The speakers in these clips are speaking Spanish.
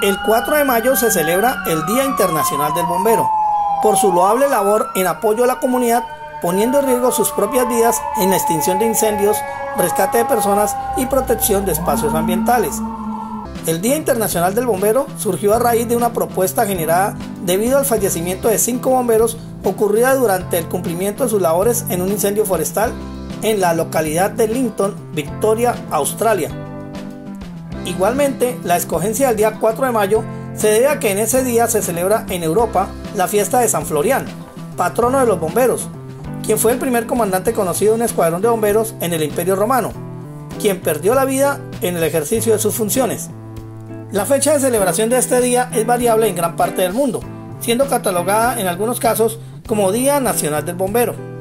El 4 de mayo se celebra el Día Internacional del Bombero, por su loable labor en apoyo a la comunidad, poniendo en riesgo sus propias vidas en la extinción de incendios, rescate de personas y protección de espacios ambientales. El Día Internacional del Bombero surgió a raíz de una propuesta generada debido al fallecimiento de 5 bomberos ocurrida durante el cumplimiento de sus labores en un incendio forestal en la localidad de Lytton, Victoria, Australia. Igualmente, la escogencia del día 4 de mayo se debe a que en ese día se celebra en Europa la fiesta de San Florián, patrono de los bomberos, quien fue el primer comandante conocido de un escuadrón de bomberos en el Imperio Romano, quien perdió la vida en el ejercicio de sus funciones. La fecha de celebración de este día es variable en gran parte del mundo, siendo catalogada en algunos casos como Día Nacional del Bombero.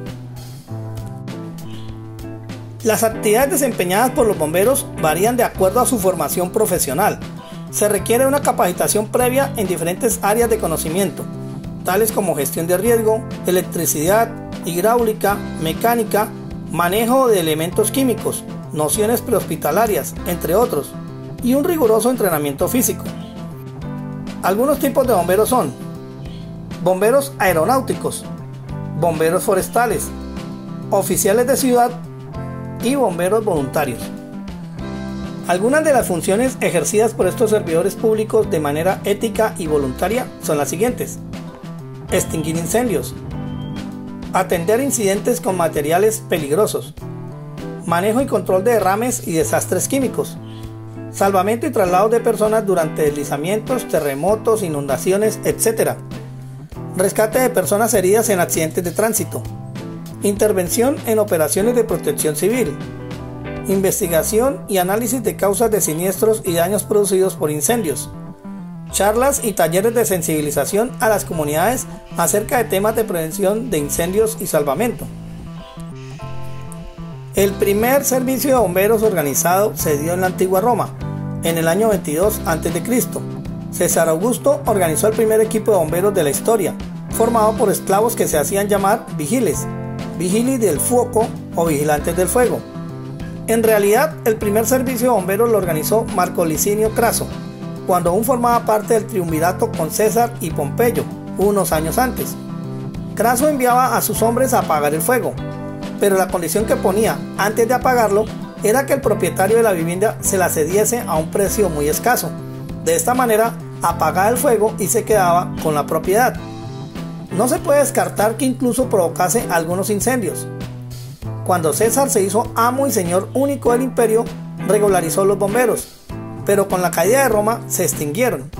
Las actividades desempeñadas por los bomberos varían de acuerdo a su formación profesional. Se requiere una capacitación previa en diferentes áreas de conocimiento, tales como gestión de riesgo, electricidad, hidráulica, mecánica, manejo de elementos químicos, nociones prehospitalarias, entre otros, y un riguroso entrenamiento físico. Algunos tipos de bomberos son: bomberos aeronáuticos, bomberos forestales, oficiales de ciudad y bomberos voluntarios. Algunas de las funciones ejercidas por estos servidores públicos de manera ética y voluntaria son las siguientes: extinguir incendios, atender incidentes con materiales peligrosos, manejo y control de derrames y desastres químicos, salvamento y traslado de personas durante deslizamientos, terremotos, inundaciones, etc., rescate de personas heridas en accidentes de tránsito, intervención en operaciones de protección civil, investigación y análisis de causas de siniestros y daños producidos por incendios, charlas y talleres de sensibilización a las comunidades acerca de temas de prevención de incendios y salvamento. El primer servicio de bomberos organizado se dio en la antigua Roma, en el año 22 a.C. César Augusto organizó el primer equipo de bomberos de la historia, formado por esclavos que se hacían llamar vigiles, vigili del fuoco o vigilantes del fuego. En realidad, el primer servicio de bomberos lo organizó Marco Licinio Craso, cuando aún formaba parte del triunvirato con César y Pompeyo, unos años antes. Craso enviaba a sus hombres a apagar el fuego, pero la condición que ponía antes de apagarlo era que el propietario de la vivienda se la cediese a un precio muy escaso. De esta manera, apagaba el fuego y se quedaba con la propiedad. No se puede descartar que incluso provocase algunos incendios. Cuando César se hizo amo y señor único del imperio, regularizó los bomberos, pero con la caída de Roma se extinguieron.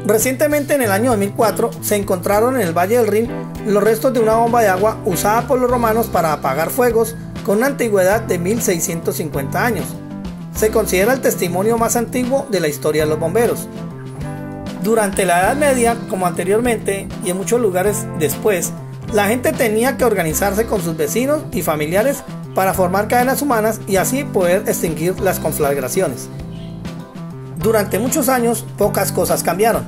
Recientemente, en el año 2004, se encontraron en el Valle del Rin los restos de una bomba de agua usada por los romanos para apagar fuegos con una antigüedad de 1650 años. Se considera el testimonio más antiguo de la historia de los bomberos. Durante la Edad Media, como anteriormente y en muchos lugares después, la gente tenía que organizarse con sus vecinos y familiares para formar cadenas humanas y así poder extinguir las conflagraciones. Durante muchos años, pocas cosas cambiaron.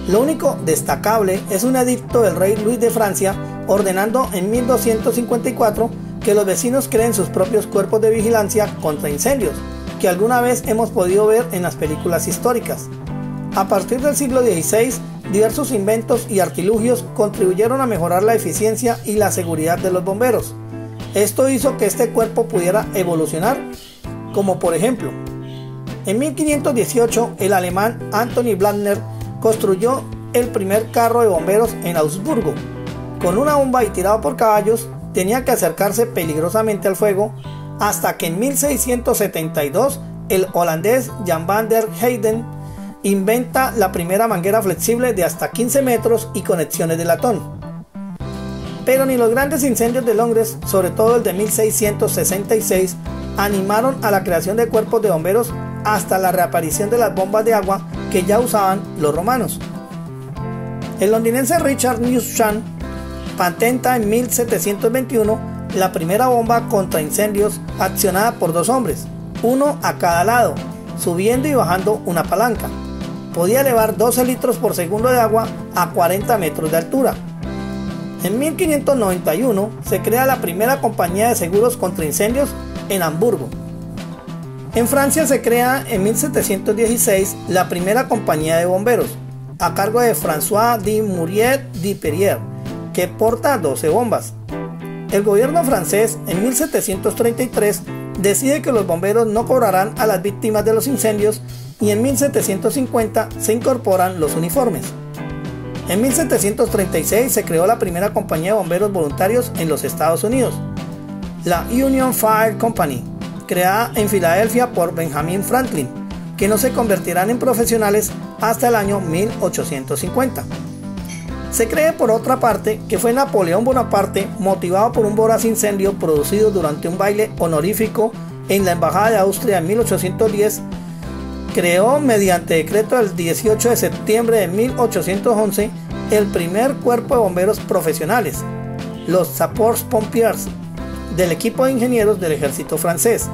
Lo único destacable es un edicto del rey Luis de Francia ordenando en 1254 que los vecinos creen sus propios cuerpos de vigilancia contra incendios, que alguna vez hemos podido ver en las películas históricas. A partir del siglo XVI, diversos inventos y artilugios contribuyeron a mejorar la eficiencia y la seguridad de los bomberos. Esto hizo que este cuerpo pudiera evolucionar, como por ejemplo, en 1518 el alemán Anthony Blattner construyó el primer carro de bomberos en Augsburgo. Con una bomba y tirado por caballos, tenía que acercarse peligrosamente al fuego, hasta que en 1672 el holandés Jan van der Heyden inventa la primera manguera flexible de hasta 15 metros y conexiones de latón. Pero ni los grandes incendios de Londres, sobre todo el de 1666, animaron a la creación de cuerpos de bomberos hasta la reaparición de las bombas de agua que ya usaban los romanos. El londinense Richard Newsham patenta en 1721 la primera bomba contra incendios accionada por 2 hombres, uno a cada lado, subiendo y bajando una palanca. Podía elevar 12 litros por segundo de agua a 40 metros de altura. En 1591 se crea la primera compañía de seguros contra incendios en Hamburgo. En Francia se crea en 1716 la primera compañía de bomberos, a cargo de François de Mourier de Perrier, que porta 12 bombas. El gobierno francés en 1733 decide que los bomberos no cobrarán a las víctimas de los incendios y en 1750 se incorporan los uniformes. En 1736 se creó la primera compañía de bomberos voluntarios en los Estados Unidos, la Union Fire Company, creada en Filadelfia por Benjamin Franklin, que no se convertirán en profesionales hasta el año 1850. Se cree por otra parte que fue Napoleón Bonaparte, motivado por un voraz incendio producido durante un baile honorífico en la Embajada de Austria en 1810, creó mediante decreto del 18 de septiembre de 1811 el primer cuerpo de bomberos profesionales, los Sapeurs-Pompiers, del equipo de ingenieros del ejército francés.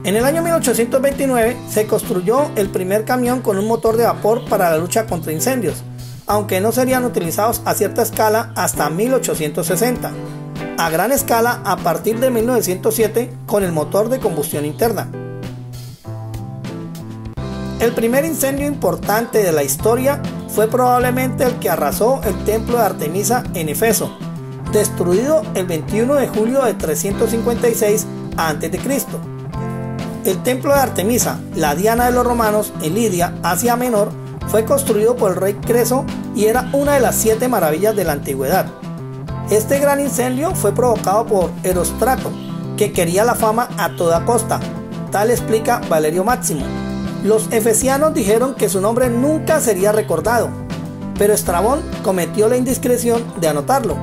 En el año 1829 se construyó el primer camión con un motor de vapor para la lucha contra incendios, aunque no serían utilizados a cierta escala hasta 1860, a gran escala a partir de 1907 con el motor de combustión interna. El primer incendio importante de la historia fue probablemente el que arrasó el templo de Artemisa en Éfeso, destruido el 21 de julio de 356 a.C. El templo de Artemisa, la Diana de los romanos, en Lidia, Asia Menor, fue construido por el rey Creso y era una de las 7 maravillas de la antigüedad. Este gran incendio fue provocado por Erostrato, que quería la fama a toda costa, tal explica Valerio Máximo. Los efesianos dijeron que su nombre nunca sería recordado, pero Estrabón cometió la indiscreción de anotarlo.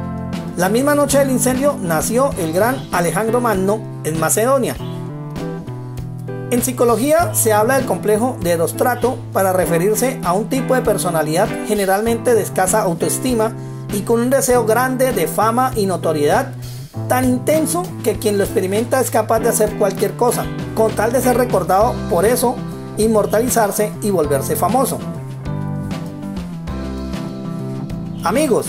La misma noche del incendio nació el gran Alejandro Magno en Macedonia. En psicología se habla del complejo de Erostrato para referirse a un tipo de personalidad generalmente de escasa autoestima y con un deseo grande de fama y notoriedad, tan intenso que quien lo experimenta es capaz de hacer cualquier cosa, con tal de ser recordado por eso, inmortalizarse y volverse famoso. Amigos,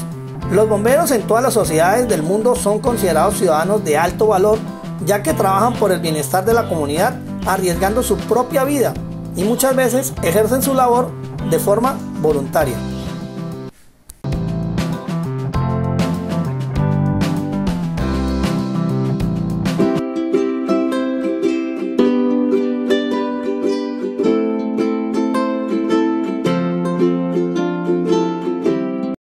los bomberos en todas las sociedades del mundo son considerados ciudadanos de alto valor, ya que trabajan por el bienestar de la comunidad, arriesgando su propia vida y muchas veces ejercen su labor de forma voluntaria.